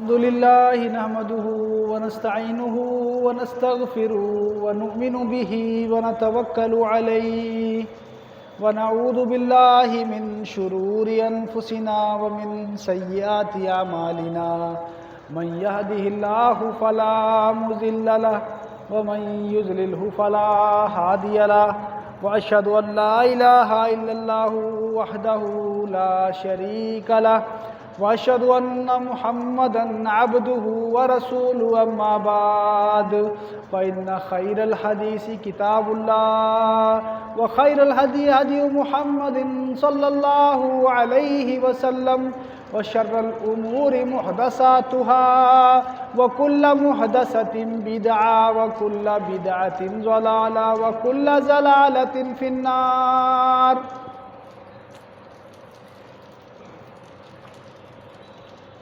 अल्हम्दुलिल्लाहि नहमदुहु व नस्तईनुहु व नस्तगफिरुहु व नुमिनु बिही व नतवक्कलु अलैहि व नऊज़ु बिल्लाहि मिन शुरूरि अनफुसिना व मिन सय्यिआति अमालिना मन यहदिहिल्लाहु फला मुज़िल्ल लहु व मन युज़लिल्हु फला हादिय लहु व अशहदु अन ला इलाहा इल्लल्लाहु वहदहु ला शरीका लहु वअशहदु अन्ना मुहम्मदन अब्दुहु व रसूलुहु अम्मा बाद फ़इन्ना खैरल हदीसी किताबुल्लाह व खैरल हदी हदी मुहम्मदिन सल्लल्लाहु अलैहि वसल्लम व शर्रल उमूरि मुहदसातुहा व कुल्ल मुहदसतिन बिदअ व कुल्ल बिदअतिन ज़लाला व कुल्ल ज़लालतिन फिन्नार।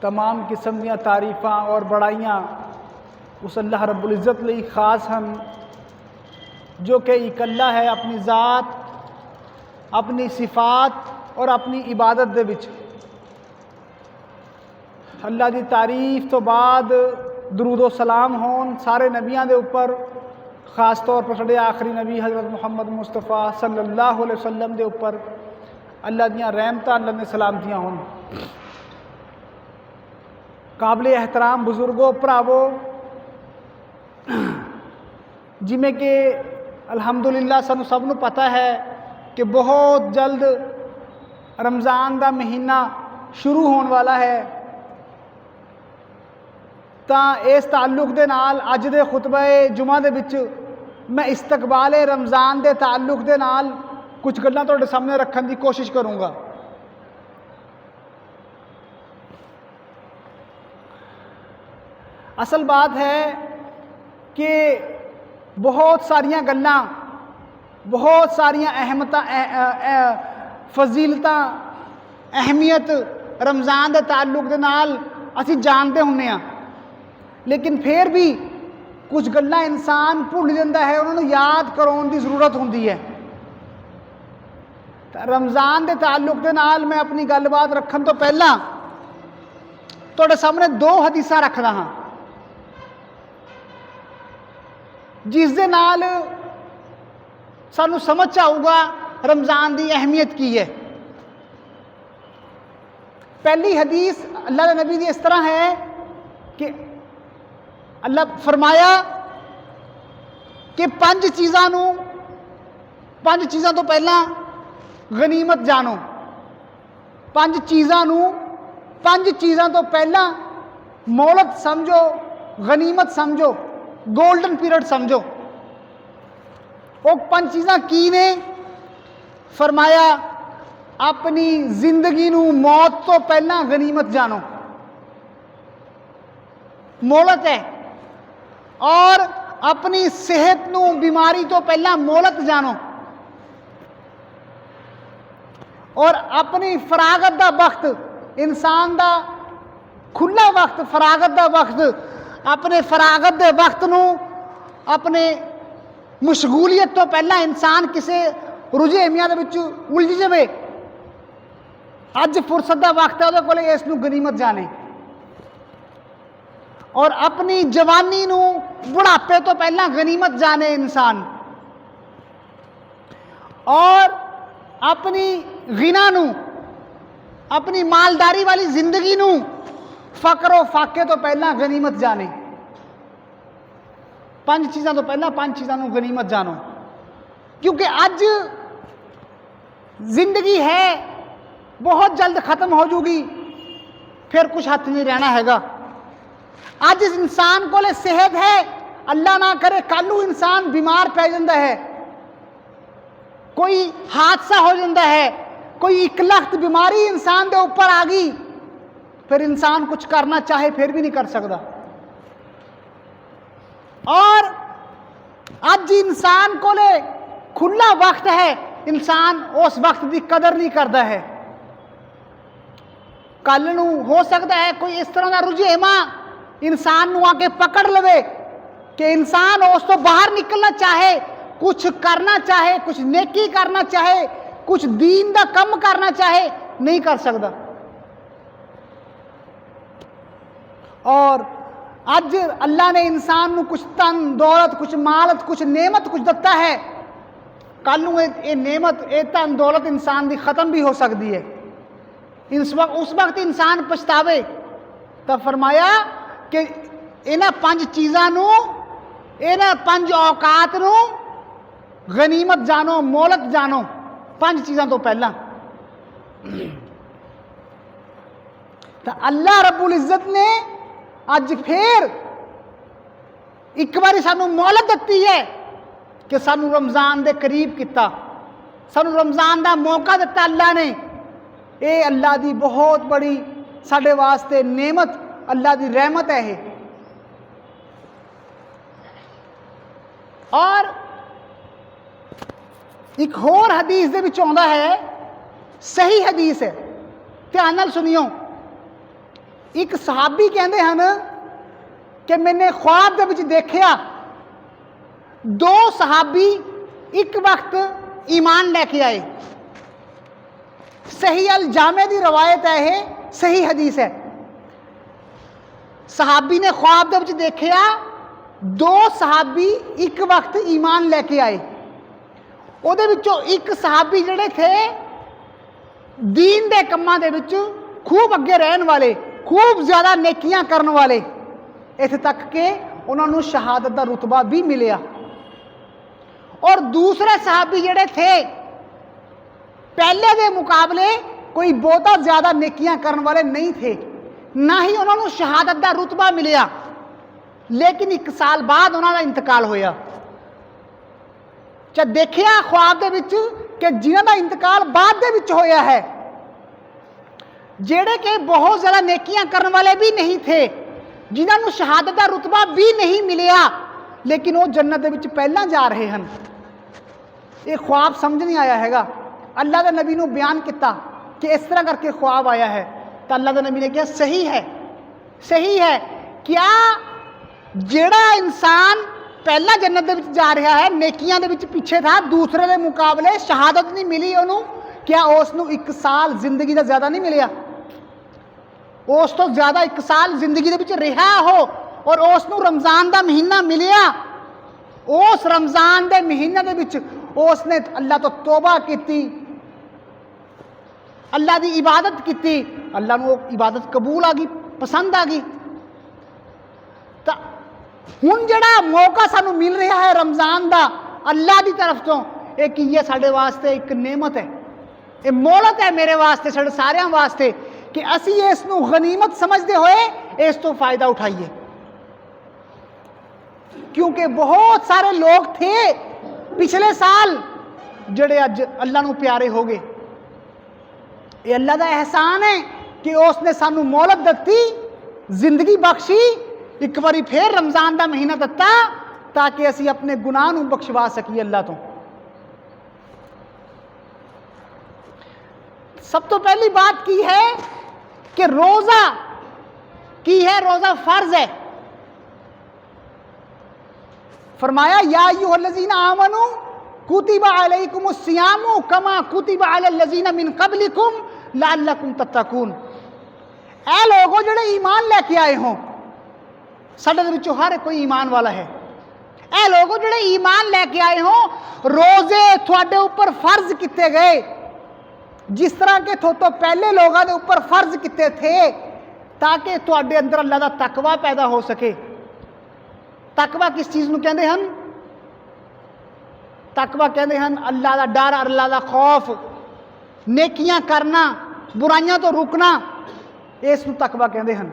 तमाम किस्म दी तारीफ़ां और बड़ाइयाँ उस अल्लाह रब्बुल इज़्ज़त लई ख़ास हैं जो कि इकल्ला है अपनी ज़ात, अपनी सिफ़ात और अपनी इबादत दे विच। अल्लाह दी तारीफ़ तो बाद दरूद व सलाम होन सारे नबियां दे उपर, ख़ास तौर पर साढ़े आखिरी नबी हज़रत मुहम्मद मुस्तफ़ा सल्लल्लाहु अलैहि वसल्लम दे उपर अल्लाह दियां रहमतां अल्लाह ने सलामतियां होन। काबिल एहतराम बुजुर्गों भरावो, जिमें कि अल्हम्दुलिल्लाह सानू सब नू पता है कि बहुत जल्द रमज़ान का महीना शुरू होने वाला है, तां इस ताल्लुक दे नाल अज दे खुतबे जुमा दे विच मैं इस्तकबाल रमज़ान के ताल्लुक दे नाल कुछ गल्लां तुहाडे सामने रखने की कोशिश करूँगा। असल बात है कि बहुत सारिया गल्लां, बहुत सारिया अहमता फजीलतां, अहमियत रमज़ान के ताल्लुक दे नाल असीं जानते हुन्ने आ, लेकिन फिर भी कुछ गल्लां इंसान भुल जाता है, उन्होंने याद कराउण की जरूरत होंदी है। रमज़ान के ताल्लुक दे नाल मैं अपनी गलबात रखण तो पहला तुहाडे सामने दो हदीसां रखदा हाँ जिस दे नाल सानू समझ आऊगा रमज़ान की अहमियत की है। पहली हदीस अल्लाह के नबी की इस तरह है कि अल्लाह फरमाया कि पांच चीज़ों तो पहला गनीमत जानो, पांच चीज़ों तो पहला मोहलत समझो, गनीमत समझो, गोल्डन पीरियड समझो। वो पांच चीज़ां की ने? फरमाया अपनी जिंदगी नू मौत तो पहला गनीमत जानो, मोहलत है, और अपनी सेहत नू बीमारी तो पहला मोहलत जानो, और अपनी फरागत का वक्त, इंसान का खुला वक्त, फरागत का वक्त, अपने फरागत के वक्त नू अपने मशगूलियत तो पहला इंसान किसी रुझेवियां दे विच उलझ जाए, अज फुरसत का वक्त है वो इस नू गनीमत जाने, और अपनी जवानी नू बुढ़ापे तो पहला गनीमत जाने इंसान, और अपनी गिना नू, अपनी मालदारी वाली जिंदगी नू फकरो फाके तो पहला गनीमत जाने। पांच चीज़ों तो पहला पांच चीज़ों को गनीमत जानो, क्योंकि अज जिंदगी है बहुत जल्द खत्म हो जाएगी, फिर कुछ हाथ नहीं रहना हैगा। अज इस इंसान को सेहत है, अल्लाह ना करे कल नूं इंसान बीमार पै जाता है, कोई हादसा हो जाता है, कोई इकलख्त बीमारी इंसान के ऊपर आ गई, फिर इंसान कुछ करना चाहे फिर भी नहीं कर सकता। और आज इंसान को खुला वक्त है, इंसान उस वक्त की कदर नहीं करता है। कल नू हो सकता है कोई इस तरह का रुझेवा इंसान नू आके पकड़ लवे कि इंसान उस तो बाहर निकलना चाहे, कुछ करना चाहे, कुछ नेकी करना चाहे, कुछ दीन का कम करना चाहे, नहीं कर सकता। और अज अल्लाह ने इंसान को कुछ धन दौलत, कुछ मालत, कुछ नेमत कुछ दिता है, कल ये नेमत ये धन दौलत इंसान की खत्म भी हो सकती है। उस वक्त इंसान पछतावे। तो फरमाया कि इन्हां 5 चीज़ों, इन्हां 5 औकात नूं गनीमत जानो, मोहलत जानो। 5 चीज़ों तो पहला तो अल्लाह रब्बुल इज़्ज़त ने अज फिर एक बार सानू मोहलत दी है कि सानू रमज़ान के करीब किया, सानू रमज़ान का मौका दिता अल्लाह ने। ये अल्लाह की बहुत बड़ी साडे वास्ते नेमत, अल्लाह की रहमत है ये। और एक होर हदीस दे विच आउंदा है, सही हदीस है, ध्यान नाल सुनियो। एक सहाबी कहते हैं कि मैंने ख्वाब दे विच देखिया 2 सहाबी एक वक्त ईमान लैके आए। सही अल जामे की रवायत है, ये सही हदीस है। सहाबी ने ख्वाब दे विच देखिया 2 सहाबी एक वक्त ईमान लैके आए। उहदे विचों एक सहाबी जिहड़े थे दीन दे कम्मां दे विच खूब अगे रहन वाले, खूब ज़्यादा नेकियां करन वाले, इत्थे तक कि उन्होंने शहादत का रुतबा भी मिलिया। और दूसरे सहाबी जिहड़े थे पहले के मुकाबले कोई बहुता ज़्यादा नेकियां करन वाले नहीं थे, ना ही उन्होंने शहादत का रुतबा मिलिया, लेकिन 1 साल बाद उन्होंने इंतकाल होया। च देखिया ख्वाब दे विच कि जिन्हां दा इंतकाल बाद दे विच होया है, जेड़े कि बहुत ज़्यादा नेकियां करने वाले भी नहीं थे, जिन्होंने शहादत का रुतबा भी नहीं मिलिया, लेकिन वो जन्नत दे विच पहला जा रहे हैं। ये ख्वाब समझ नहीं आया हैगा। अल्लाह के नबी ने बयान किया कि इस तरह करके ख्वाब आया है, तो अल्लाह के नबी ने कहा सही है, सही है। क्या जेड़ा इंसान पहला जन्नत दे विच जा रहा है, नेकियां दे विच पीछे था, दूसरे के मुकाबले शहादत नहीं मिली उन्होंने, क्या उसनूं 1 साल जिंदगी का ज़्यादा नहीं मिलिया? उस तो ज़्यादा 1 साल जिंदगी दे विच रहा हो और उसनूं रमज़ान का महीना मिलिया। उस रमज़ान के महीने दे विच उसने अल्लाह तो तौबा की, अल्लाह की इबादत की, अल्लाह नूं इबादत कबूल आ गई, पसंद आ गई। तो हुण जिहड़ा मौका सानू मिल रहा है रमज़ान का अल्लाह की तरफ तो, एक ये साडे वास्ते एक नेमत है, ये मोहलत है मेरे वास्ते, साडे सारियां वास्ते, कि असी इसनूं गनीमत समझते हुए इस तो फायदा उठाइए। क्योंकि बहुत सारे लोग थे पिछले साल जिहड़े अज अल्लाह नूं प्यारे हो गए। ये अल्लाह का एहसान है कि उसने सानू मोहलत दी, जिंदगी बख्शी, एक बारी फिर रमज़ान का महीना दिता ताकि असी अपने गुनाह नूं बख्शवा सकीए अल्लाह तो। सब तो पहली बात की है कि रोज़ा की है, रोज़ा फर्ज है। फरमाया या अय्युहल्लज़ीना आमनू कुतिबा अलैकुमुस सियामु कमा कुतिबा अलल लज़ीना मिन क़ब्लिकुम लअल्लकुम तत्तकून। ऐ लोगो जिहड़े ईमान लैके आए हो, साडे विचों हर कोई ईमान वाला है। ऐ लोगो जिहड़े ईमान लैके आए हो, रोज़े तुहाडे ऊपर फर्ज किए गए जिस तरह के तो पहले लोगों के ऊपर फर्ज किए थे, ताकि तुहाडे अंदर अल्लाह का तकवा पैदा हो सके। तकवा किस चीज़ को कहते हैं? तकवा कहते हैं अल्लाह का डर, अल्लाह का खौफ, नेकियां करना, बुराइयां तो रुकना, इसनूं तकवा कहते हैं।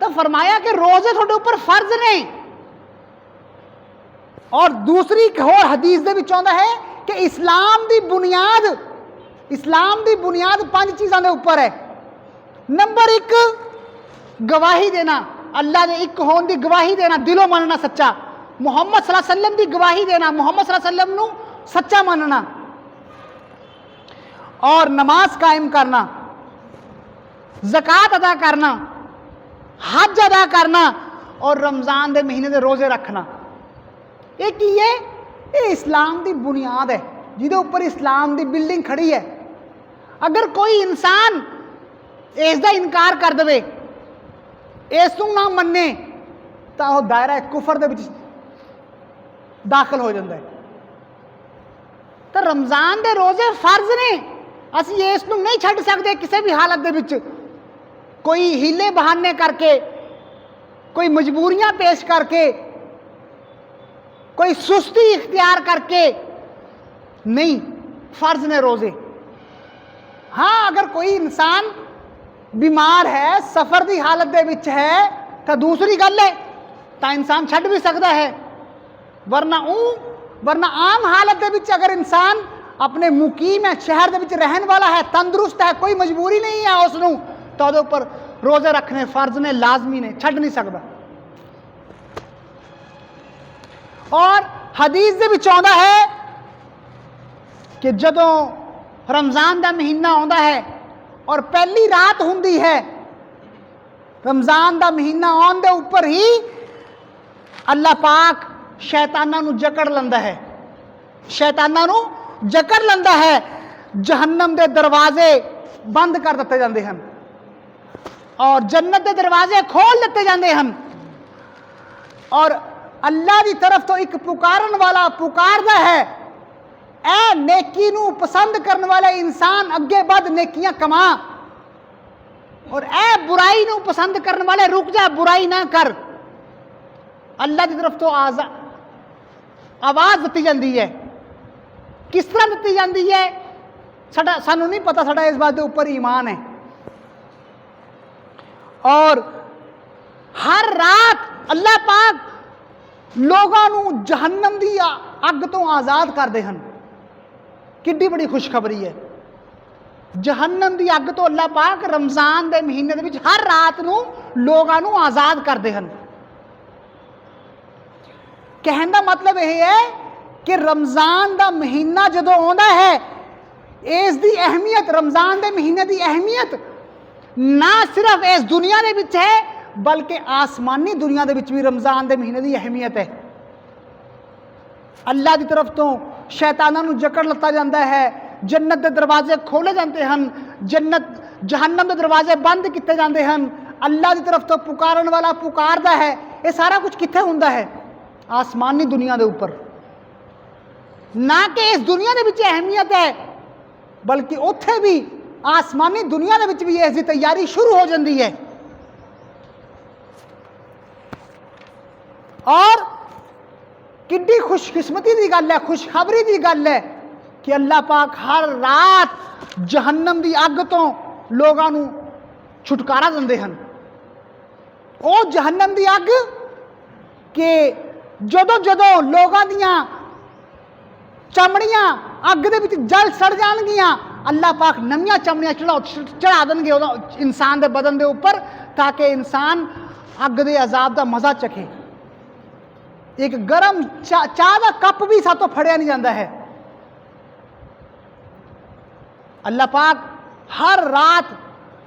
तो फरमाया कि रोजे थोड़े ऊपर फर्ज ने। और दूसरी एक होर हदीस दे विच आउंदा है कि इस्लाम की बुनियाद 5 चीज़ों के ऊपर है। नंबर 1 गवाही देना, अल्लाह के एक होने की गवाही देना, दिलों मानना सच्चा, मुहम्मद सल्लल्लाहु अलैहि वसल्लम की गवाही देना, मुहम्मद सल्लल्लाहु अलैहि वसल्लम नूं सच्चा मानना, और नमाज कायम करना, ज़कात अदा करना, हज अदा करना, और रमज़ान के महीने के रोज़े रखना। ये की है? ये इस्लाम की बुनियाद है जिहदे ऊपर इस्लाम की बिल्डिंग खड़ी है। अगर कोई इंसान इसका इनकार कर दे ਇਸ ਨੂੰ ਨਾ ਮੰਨੇ ਤਾਂ ਉਹ ਦਾਇਰਾ ਕੁਫਰ ਦੇ ਵਿੱਚ ਦਾਖਲ ਹੋ ਜਾਂਦਾ ਹੈ। ਤਾਂ ਰਮਜ਼ਾਨ ਦੇ ਰੋਜ਼ੇ ਫਰਜ਼ ਨੇ, ਅਸੀਂ ਇਸ ਨੂੰ ਨਹੀਂ ਛੱਡ ਸਕਦੇ ਕਿਸੇ ਵੀ ਹਾਲਤ ਦੇ ਵਿੱਚ। ਕੋਈ ਹੀਲੇ ਬਹਾਨੇ ਕਰਕੇ, ਕੋਈ ਮਜਬੂਰੀਆਂ ਪੇਸ਼ ਕਰਕੇ, कोई सुस्ती इख्तियार करके नहीं, फर्ज ने रोजे। हाँ, अगर कोई इंसान बीमार है, सफर की हालत दे विच है, तो दूसरी गल है, तो इंसान छड्ड भी सकता है। वरना आम हालत दे विच अगर इंसान अपने मुकीम है, शहर दे विच रहन वाला है, तंदुरुस्त है, कोई मजबूरी नहीं है उसनूं, तो उहदे उपर रोजे रखने फर्ज ने, लाजमी ने, छड्ड नहीं सकता। और हदीस दे विच आउंदा है कि जदों रमज़ान का महीना आउंदा है और पहली रात हुंदी है, रमज़ान का महीना आउण दे उपर ही अल्लाह पाक शैतानां नूं जकड़ लैंदा है, शैतानां नूं जकड़ लैंदा है। जहन्नम के दरवाजे बंद कर दिते जाते हैं और जन्नत के दरवाजे खोल दिते जाते हैं। और अल्लाह की तरफ तो एक पुकारन वाला पुकारदा है, ए नेकी नूं पसंद करने वाले इंसान अगे बढ़, नेकियां कमा, और ए बुराई नूं पसंद करने वाले रुक जा, बुराई ना कर। अल्लाह की तरफ तो आवाज़ दी जाती है। किस तरह दी जाती है सानू नहीं पता, साडा इस बात के उपर ईमान है। और हर रात अल्लाह पाक लोगों नूं जहन्नम की अग तो आज़ाद करते हैं। किड्डी बड़ी खुशखबरी है। जहन्नम की अग तो अल्लाह पाक रमज़ान के महीने दे विच हर रात नूं लोगों नूं आज़ाद करते हैं। कहने का मतलब यह है कि रमज़ान का महीना जदों आउंदा है, इसकी अहमियत, रमज़ान के महीने की अहमियत ना सिर्फ इस दुनिया के विच है, बल्कि आसमानी दुनिया के विच भी रमज़ान के महीने की अहमियत है। अल्लाह की तरफ तो शैतानां नूं जकड़ लता जाता है, जन्नत के दरवाजे खोले जाते हैं, जहन्नम के दरवाजे बंद किए जाते हैं, अल्लाह की तरफ तो पुकारन वाला पुकारदा है। ये सारा कुछ कित्थे हुंदा है? आसमानी दुनिया के उपर। ना कि इस दुनिया के विच अहमियत है, बल्कि उत्थे भी आसमानी दुनिया के विच भी इसकी तैयारी शुरू हो जाती है। और किड्डी खुशकिस्मती की गल है, खुशखबरी की गल है कि अल्लाह पाक हर रात जहन्नम की अग तो लोगों को छुटकारा देंदे हैं। वो जहन्नम की अग कि जदों जदों लोगों दियां चमड़ियां अग दे विच जल सड़ जाणगियां, अल्लाह पाक नवीं चमड़ियां चढ़ा देंगे इंसान के बदन के उपर, ताकि इंसान अग के अजाब का मज़ा चखे। एक गर्म चाह का कप भी सातों फड़िया नहीं जाता है। अल्लाह पाक हर रात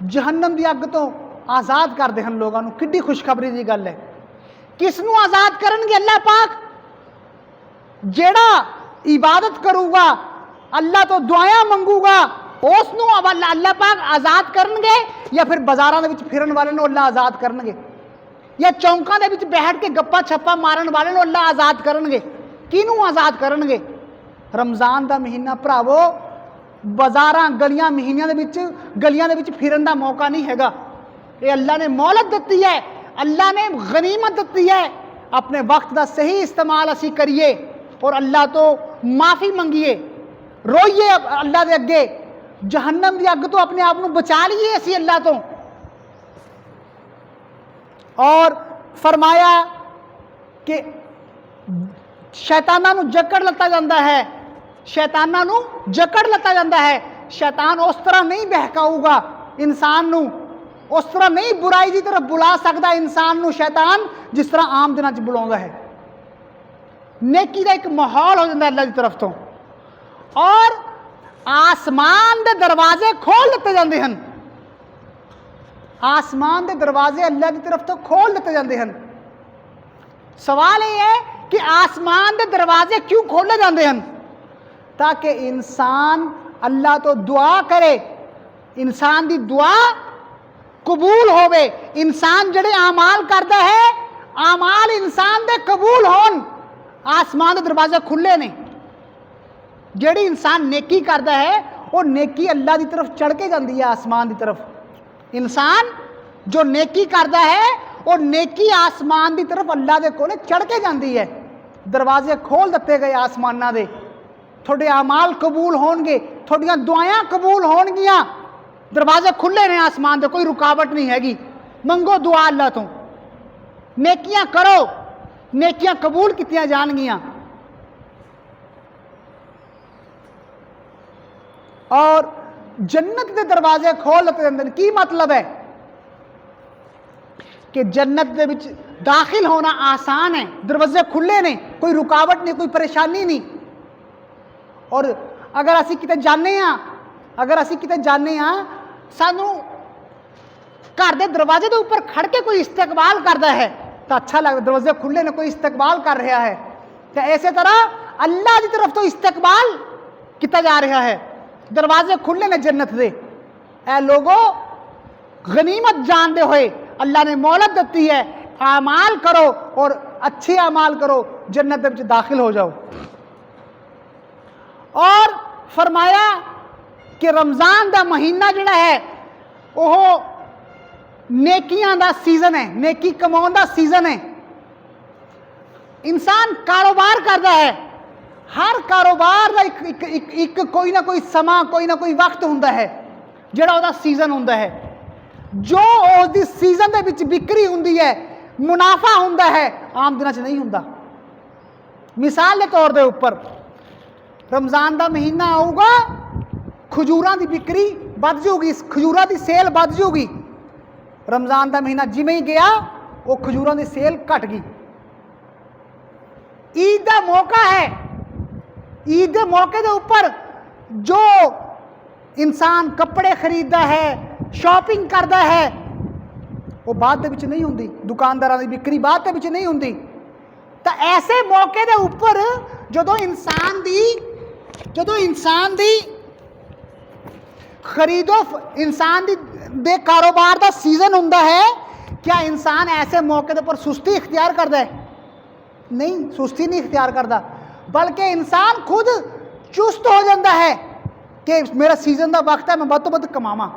जहन्नम की अग तो आज़ाद करते हैं लोगों को। किड्डी खुशखबरी की गल है। किसनू आज़ाद करनगे अल्लाह पाक? जेड़ा इबादत करूगा, अल्लाह तो दुआयां मंगूगा, उसनू अल्लाह पाक आज़ाद करनगे, या फिर बाजारों के फिरन वाले नूं अल्लाह आज़ाद करनगे, या चौंकों के विच बैठ के गप्पा छप्पा मारन वाले नूं अल्लाह आज़ाद करनगे? किनू आज़ाद करनगे? रमज़ान का महीना भरावो बाजारां गलियां महीनों के विच गलियां दे विच फिरन का मौका नहीं हैगा। ये अल्लाह ने मोहलत दी है, अल्लाह ने गनीमत दी है। अपने वक्त का सही इस्तेमाल असी करिए और अल्लाह तो माफ़ी मंगिए, रोइए अल्लाह के अगे, जहन्नम की अग तो अपने आप को बचा लीए असी अल्लाह तो। और फरमाया कि शैतानां नूं जकड़ लता जाता है, शैतानां नूं जकड़ लता जाता है। शैतान उस तरह नहीं बहकाऊगा इंसान नूं, उस तरह नहीं बुराई की तरफ बुला सकता इंसान नूं शैतान, जिस तरह आम दिनों च बुलाउंदा है। नेकी का एक माहौल हो जाता है अल्लाह की तरफ तो, और आसमान के दरवाजे खोल दिते जाते हैं। आसमान के दरवाजे अल्लाह की तरफ तो खोल दिते जाते हैं। सवाल यह है कि आसमान के दरवाजे क्यों खोले जाते हैं? ताकि इंसान अल्लाह तो दुआ करे, इंसान की दुआ कबूल होवे। इंसान जड़े आमाल करता है, आमाल इंसान दे कबूल होन, आसमान के दरवाजे खुले ने। जेड़ी इंसान नेकी करता है वो नेकी अल्लाह की तरफ चढ़ के जाती है, आसमान की तरफ। इंसान जो नेकी करता है वो नेकी आसमान की तरफ अल्लाह के कोले चढ़ के जाती है। दरवाजे खोल दिते गए आसमाना दे, थोड़े आमाल कबूल होणगे, थोड़ियां दुआयां कबूल होणगियां। दरवाजे खुले ने आसमान दे, कोई रुकावट नहीं हैगी। मंगो दुआ अल्लाह तो, नेकियां करो, नेकियां कबूल कीतियां जाणगियां। और जन्नत के दरवाजे खोल दिते जांदे ने। की मतलब है कि जन्नत दे विच दाखिल होना आसान है, दरवाजे खुले ने, कोई रुकावट नहीं, कोई परेशानी नहीं। और अगर असी किते जाने सानू घर के दरवाजे के ऊपर खड़ के कोई इस्तकबाल करता है तो अच्छा लगता, दरवाजे खुले ने, कोई इस्तकबाल कर रहा है। तो इस तरह अल्लाह की तरफ तो इस्तकबाल किया जा रहा है, दरवाजे खुले ने जन्नत दे। ए लोगों, गनीमत जानते हुए अल्लाह ने मोहलत दी है, आमाल करो और अच्छे आमाल करो, जन्नत में दाखिल हो जाओ। और फरमाया कि रमज़ान का महीना जिहड़ा है वह नेकियां का सीजन है, नेकी कमाउण का सीजन है। इंसान कारोबार करता है, हर कारोबार का एक कोई ना कोई समा, कोई ना कोई वक्त हुंदा है जिहड़ा उहदा सीजन हुंदा है। जो उसदी सीजन दे विच बिक्री हुंदी है, मुनाफा हुंदा है, आम दिनां च नहीं हुंदा। मिसाल के तौर के उपर रमज़ान का महीना आऊगा, खजूरां की बिक्री बढ़ जाऊगी, खजूरां की सेल बढ़ जाऊगी। रमज़ान का महीना जिमें ही गया वो खजूरां की सेल घट गई। ईद का मौका है, ईद के मौके के उपर जो इंसान कपड़े खरीदता है, शॉपिंग करता है, वो बाद विच नहीं होंदी, दुकानदारां की बिक्री बाद विच नहीं होंदी। तो ऐसे मौके के उपर जदों इंसान दी खरीदो, इंसान दे कारोबार का सीजन हुंदा है, क्या इंसान ऐसे मौके के उपर सुस्ती इख्तियार करता है? नहीं, सुस्ती नहीं इख्तियार करता, बल्कि इंसान खुद चुस्त हो जाता है कि मेरा सीजन का वक्त है, मैं वध तो वध कमावां।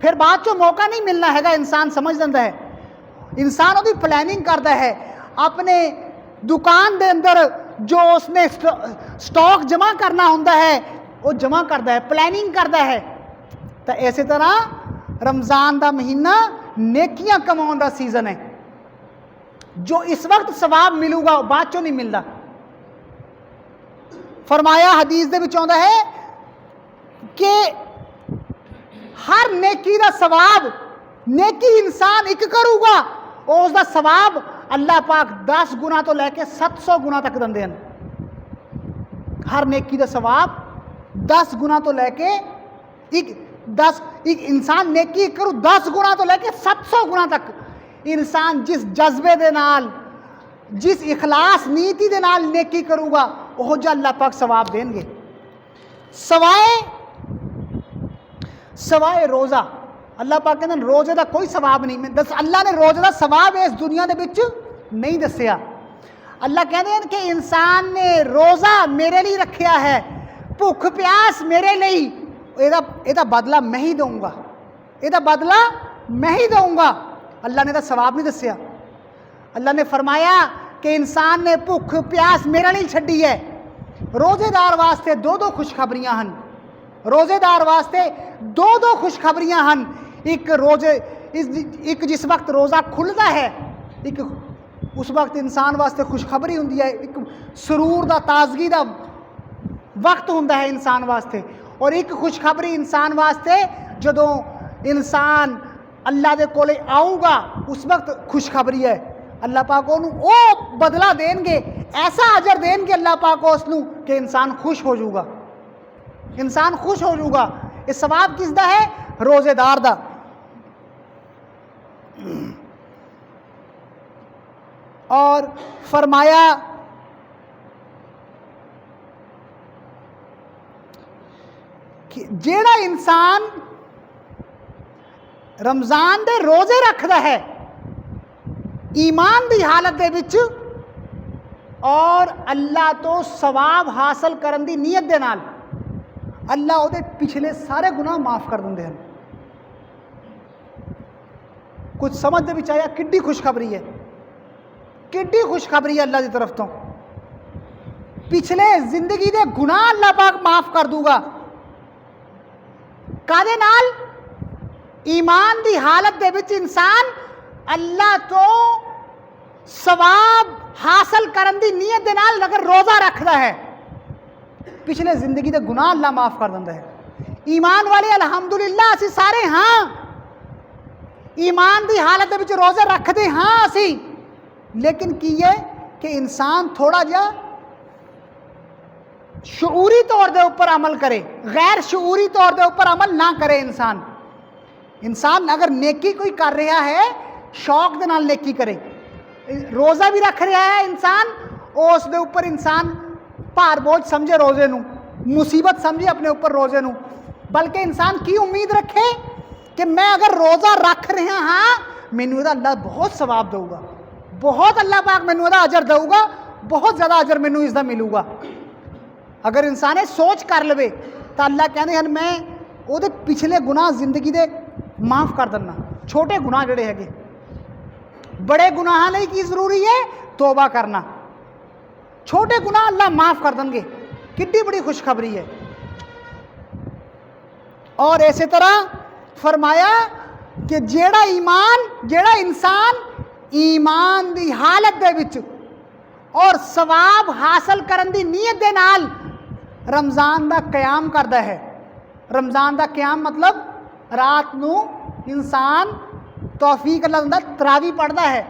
फिर बाद चो मौका नहीं मिलना हैगा, इंसान समझ जाता है। इंसान उसकी प्लैनिंग करता है, अपने दुकान के अंदर जो उसने स्टॉक जमा करना होता है वो जमा करता है, प्लैनिंग करता है। तो इस तरह रमज़ान का महीना नेकियां कमाउण का सीजन है। जो इस वक्त सवाब मिलूगा बाद चो नहीं मिलता। फरमाया हदीस दे विच आउंदा है कि हर नेकी का सवाब, नेकी इंसान एक करूगा उसका सवाब अल्लाह पाक 10 गुना तो लैके 700 गुना तक देंदे हैं। हर नेकी का सवाब 10 गुना तो लैके एक इंसान नेकी करू 10 गुना तो लैके 700 गुना तक। इंसान जिस जज्बे दे नाल, जिस इखलास नीति दे नाल नेकी करूगा वह जो अल्लाह पाक सवाब देंगे। सवाए रोज़ा, अल्लाह पाक कहते हैं रोज़े का कोई सवाब नहीं। अल्लाह ने रोज़े का सवाब इस दुनिया के विच नहीं दसिया। अल्लाह कहते हैं कि इंसान ने रोज़ा मेरे लिए रखा है, भुख प्यास मेरे लिए, ਇਹਦਾ बदला मैं ही दूंगा, ਇਹਦਾ बदला मैं ही दूंगा। अल्लाह ने तो सवाब नहीं दसिया। अल्लाह ने फरमाया कि इंसान ने भुख प्यास मेरे लिए छड्डी है। रोज़ेदार वास्ते 2-2 खुशखबरियां हैं, रोज़ेदार वास्ते 2-2 खुशखबरियां हैं। एक जिस वक्त रोज़ा खुलता है, एक उस वक्त इंसान वास्ते खुशखबरी होंदी है, एक सुरूर का ताजगी का वक्त होंदा है इंसान वास्ते। और एक खुशखबरी इंसान वास्ते जदों इंसान अल्लाह दे कोले आऊगा उस वक्त खुशखबरी है। अल्लाह पाक उन्होंने वो बदला देंगे, ऐसा अजर देंगे अल्लाह पाक उसनू कि इंसान खुश हो जाऊगा, इंसान खुश हो जाऊगा। ये सवाब किसदा है? रोज़ेदार दा। और फरमाया कि जेड़ा इंसान रमज़ान दे रोज़े रखदा है ईमान दी हालत दे विच और अल्लाह तो सवाब हासिल करन दी नीयत दे नाल अल्लाह उहदे पिछले सारे गुनाह माफ़ कर दिंदे हैं। कुछ समझ दे विच आया किड्डी खुशखबरी है, किड्डी खुशखबरी है अल्लाह की तरफ तो। पिछले जिंदगी दे गुनाह अल्लाह पाक माफ़ कर दूगा। कादे नाल? ईमान दी हालत दे विच इंसान अल्लाह तो सवाब हासिल करन दी नीयत दे नाल अगर रोज़ा रखदा है पिछले जिंदगी दे गुनाह अल्लाह माफ़ कर दिंदा है। ईमान वाले अलहमदुलिल्लाह असी सारे हाँ ईमान दी हालत दे विच रोज़े रखदे हाँ असी, लेकिन की है कि इंसान थोड़ा जिहा शऊरी तौर के ऊपर अमल करे, गैर शऊरी तौर के ऊपर अमल ना करे। इंसान अगर नेकी कोई कर रहा है शौक के नाल नेकी करे, रोज़ा भी रख रहा है इंसान, उस दे ऊपर इंसान भार बोझ समझे रोज़े नू, मुसीबत समझे अपने ऊपर रोज़े नू, बल्कि इंसान की उम्मीद रखे कि मैं अगर रोज़ा रख रहा हाँ मैनू इहदा अल्लाह बहुत सवाब दूगा, बहुत अल्लाह पाक मैनू इहदा अजर दूगा, बहुत ज़्यादा अजर मैनू इसका मिलूगा। अगर इंसान ये सोच कर लवे तो अल्लाह कहते हैं मैं उहदे पिछले गुनाह जिंदगी दे माफ़ कर देना। छोटे गुनाह जिहड़े हैगे, बड़े गुनाहां लई की जरूरी है? तौबा करना। छोटे गुनाह अल्लाह माफ़ कर देंगे। कितनी बड़ी खुशखबरी है। और इसी तरह फरमाया कि जेड़ा इंसान ईमान दी हालत दे विच और सवाब हासिल करन दी नीयत दे नाल रमज़ान दा क़याम करदा है। रमज़ान दा क़याम मतलब रात नू इंसान तौफीक अल्लाह दिंदा तरावी पढ़दा है,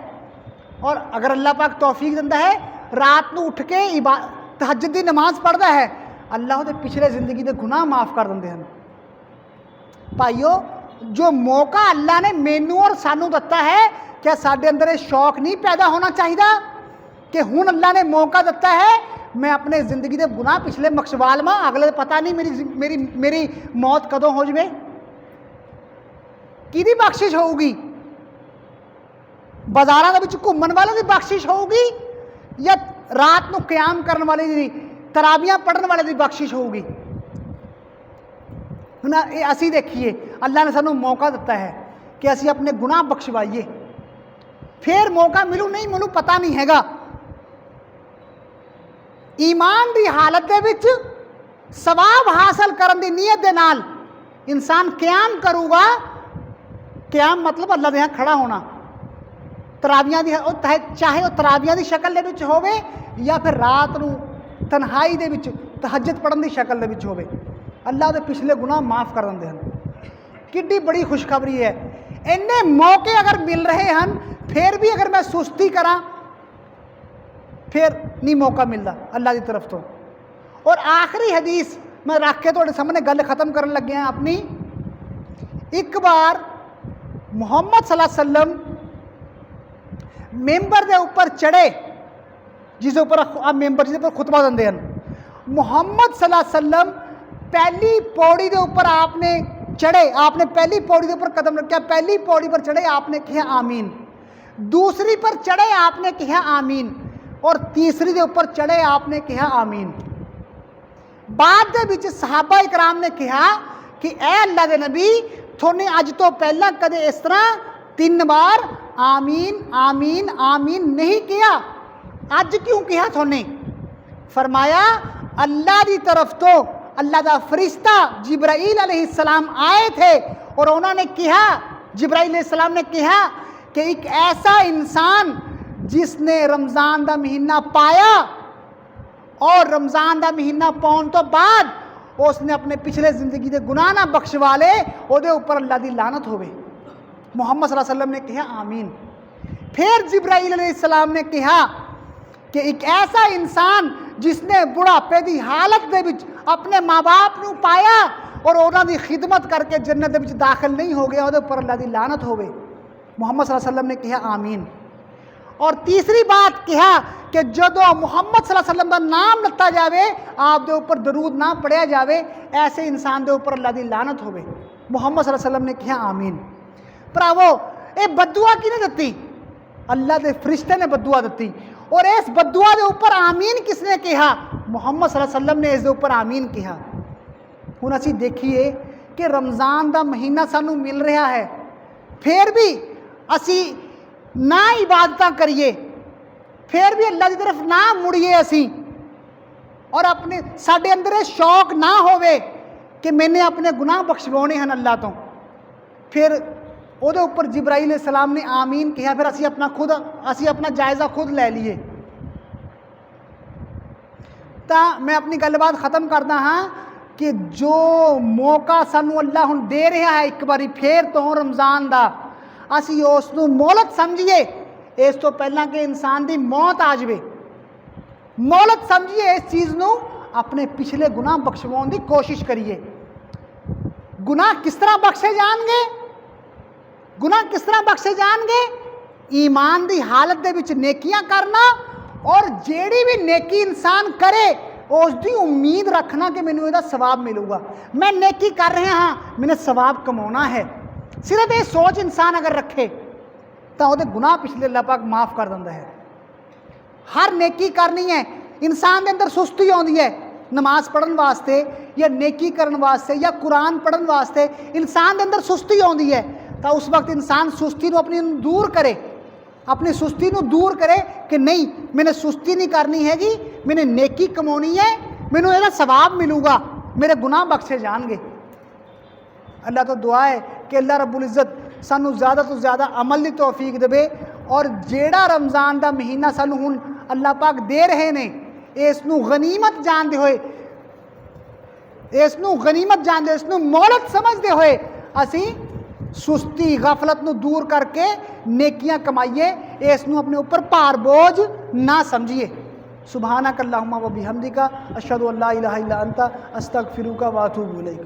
और अगर अल्लाह पाक तौफीक दिंदा है रात नू उठ के तहज्जुद दी नमाज पढ़दा है, अल्लाह उहदे पिछले जिंदगी दे गुनाह माफ़ कर दिंदे हैं। भाईओ, जो मौका अल्लाह ने मैनू और सानू दिता है, क्या साडे अंदर ये शौक नहीं पैदा होना चाहिए कि हुण अल्लाह ने मौका दिता है मैं अपने जिंदगी के गुनाह पिछले बख्शवा लवां, अगले पता नहीं मेरी मेरी मेरी मौत कदों हो जाए, किहदी बख्शिश होगी? बाजारां दे विच घूमण वाले दी बख्शिश होगी या रात नू क़याम करन वाले दी, तरावियां पढ़न वाले दी बख्शिश होगी? हुण असीं देखिए अल्लाह ने सानू मौका दिता है कि असीं अपने गुनाह बख्शवाइए, फिर मौका मिलू नहीं मिलू पता नहीं हैगा। ईमान दी हालत दे विच सवाब हासिल करन दी नीयत दे नाल इंसान क़याम करूगा। क़याम मतलब अल्लाह दे यहाँ खड़ा होना। तरावियां दी चाहे वह तरावियां दी शक्ल दे विच होवे या फिर रात नू तन्हाई दे विच तहज्जुद पढ़न दी शक्ल दे विच होवे, अल्लाह दे पिछले गुनाह माफ़ कर दिंदे हैं। किड्डी बड़ी खुशखबरी है। इन्ने मौके अगर मिल रहे हैं फिर भी अगर मैं सुस्ती करा फिर नहीं मौका मिलता अल्लाह की तरफ तो। और आखिरी हदीस मैं रख के तुहाडे सामने गल खत्म करन लगे हैं अपनी। एक बार मुहम्मद सल्लल्लाहु अलैहि वसल्लम मेंबर के ऊपर चढ़े, जिस ऊपर मेंबर जिस ऊपर खुतबा देंदे हैं, मुहम्मद सल्लल्लाहु अलैहि वसल्लम पहली पौड़ी के ऊपर आपने चढ़े, आपने पहली पौड़ी के ऊपर कदम रखा, पहली पौड़ी पर चढ़े आपने कहा आमीन, दूसरी पर चढ़े आपने कहा आमीन, और तीसरी के ऊपर चढ़े आपने कहा आमीन। बाद दे विच सहाबा इकराम ने कहा कि ए अल्लाह दे नबी, थोने अज तो पहला कदे इस तरह 3 बार आमीन आमीन आमीन नहीं किया, अज क्यों कहा थोने? फरमाया अल्लाह की तरफ तो अल्लाह का फरिश्ता जिब्राईल अलैहिस्सलाम आए थे और उन्होंने कहा, जिब्राईल अलैहिस्सलाम ने कहा कि एक ऐसा इंसान जिसने रमज़ान का महीना पाया और रमज़ान का महीना पाने तो बाद उसने अपने पिछले जिंदगी के गुनाह ना बख्शवा ले, उहदे ऊपर अल्लाह की लानत होवे। मुहम्मद सल्लल्लाहु अलैहि वसल्लम ने कहा आमीन। फिर जिब्राईल अलैहिस्सलाम ने कहा कि एक ऐसा इंसान जिसने बुढ़ापे की हालत दे विच अपने माँ बाप नू पाया और उन्हां दी खिदमत करके जन्नत दे विच दाखिल नहीं हो गया, उहदे ऊपर अल्लाह की लानत होवे। मुहम्मद सल्लल्लाहु अलैहि वसल्लम ने कहा आमीन। और तीसरी बात कहा कि जदों मुहम्मद सल्लल्लाहु अलैहि वसल्लम का नाम लता जाए, आप दे ऊपर दरूद ना पढ़िया जाए, ऐसे इंसान के ऊपर अल्लाह की लानत होवे। मुहम्मद सल्लल्लाहु अलैहि वसल्लम ने कहा आमीन। ਭਰਾਵੋ ਇਹ ਬਦਦੁਆ ਕਿਹਨੇ ਦਿੱਤੀ? ਅੱਲਾ ਦੇ ਫਰਿਸ਼ਤੇ ਨੇ ਬਦਦੁਆ ਦਿੱਤੀ। और इस बददुआ के उपर आमीन किसने कहा? मुहम्मद सल्लल्लाहु अलैहि वसल्लम ने इसके उपर आमीन कहा। हुण असीं देखिए कि रमज़ान का महीना सानू मिल रहा है, फिर भी असी ना इबादत करिए, फिर भी अल्लाह की तरफ ना मुड़िए असी, और अपने साडे अंदर ये शौक ना होवे कि मैंने अपने गुनाह बख्शवाने हैं अल्लाह तो, फिर ਉਹਦੇ ਉੱਪਰ जिब्राइल सलाम ने आमीन कहा, फिर असी अपना जायज़ा खुद लै लीए। तो मैं अपनी गलबात ख़त्म करदा हाँ कि जो मौका सानू अल्लाह हुण दे रहा है एक बारी फिर तो रमज़ान का, असी उसनू मोहलत समझिए, इस तो पहला कि इंसान की मौत आ जाए, मोहलत समझिए इस चीज़ नू, अपने पिछले गुनाह बख्शवाउण की कोशिश करिए। गुनाह किस तरह बख्शे जाएंगे? गुनाह किस तरह बख्शे जाएंगे? ईमान की हालत दे विच नेकियां करना, और जेड़ी भी नेकी इंसान करे उसकी उम्मीद रखना कि मैनू इसदा सवाब मिलूगा, मैं नेकी कर रहा हाँ, मैंने सवाब कमाना है। सिर्फ ये सोच इंसान अगर रखे तो वो गुनाह पिछले अल्लाह पाक माफ़ कर देंदा है। हर नेकी करनी है, इंसान के अंदर सुस्ती आती है नमाज पढ़न वास्ते या नेकी करन वास्ते या कुरान पढ़न वास्ते, इंसान के अंदर सुस्ती आती है, तो उस वक्त इंसान सुस्ती को अपनी दूर करे, अपनी सुस्ती को दूर करे कि नहीं मैंने सुस्ती नहीं करनी हैगी, मैंने नेकी कमानी है, मैनू इसदा सवाब मिलूगा, मेरे गुनाह बख्शे जाएंगे। अल्लाह तो दुआ है कि अल्लाह रब्बुल इज़्ज़त सानू ज़्यादा तो ज़्यादा अमल की तौफीक देवे, और जेड़ा रमज़ान का महीना सानू हुण अल्लाह पाक दे रहे ने, इसनू गनीमत जानते हुए, इसनू गनीमत जानते, इसनू मोहलत समझते हुए असी सुस्ती गफलत नू दूर करके नेकियां कमाइए, इसनू अपने ऊपर भार बोझ ना समझिए। सुबहानक अल्लाहुम्मा व बिहम्दिका अशहदु अल्ला इलाहा इल्ला अंता अस्तगफिरुका व अतूबु इलैक।